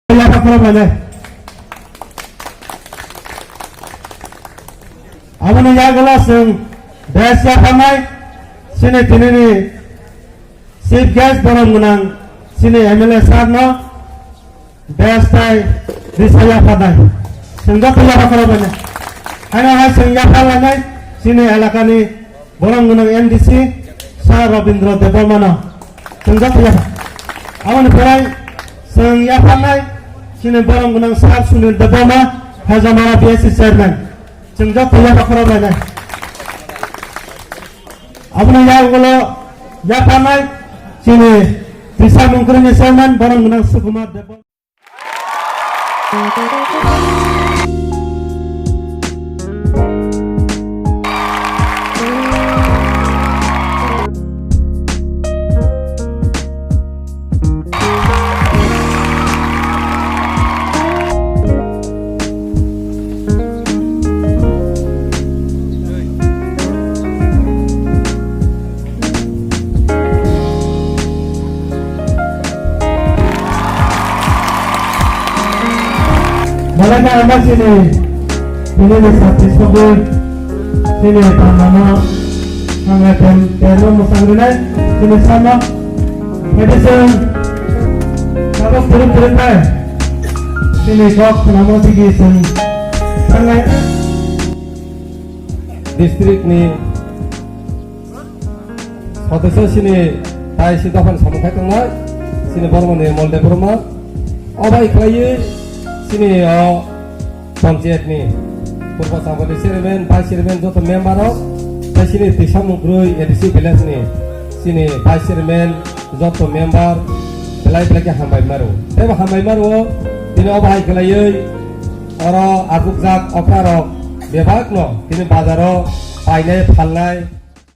apa mana? Abang yang jelas desa ramai sini ini chief guest borong menang sini MLA Sarno desa disaya pada sehingga punya apa mana? Hanya sehingga halanya sini elakani borong menang MDC Sar Robindro Debomana sehingga punya abang perai sehingga halanya sini borong menang Sar Sunil Deboma Hazamara BSC Chairman sehingga punya apa mana? Abang yang kalau Japanai sini bisa mengkurangkan Chairman borong menang Sukumar Deboma. Malaka anda sini satis pokok sini tanama angkatan terus musanggunai sini sama medicine kalau turun sini kok nama sigi sini sangat distrik ni সদস্য sini tai sitafan sampai tengah sini baru mana molde perma abai kaya sini panjat ni purba sampai chairman vice chairman joto member tai sini tisamugro edc village ni sini vice chairman joto member belai belai hambai maru teba hambai maru tini abai kaya oro aguk jak okarok bebak no tini bazaro painai phalnai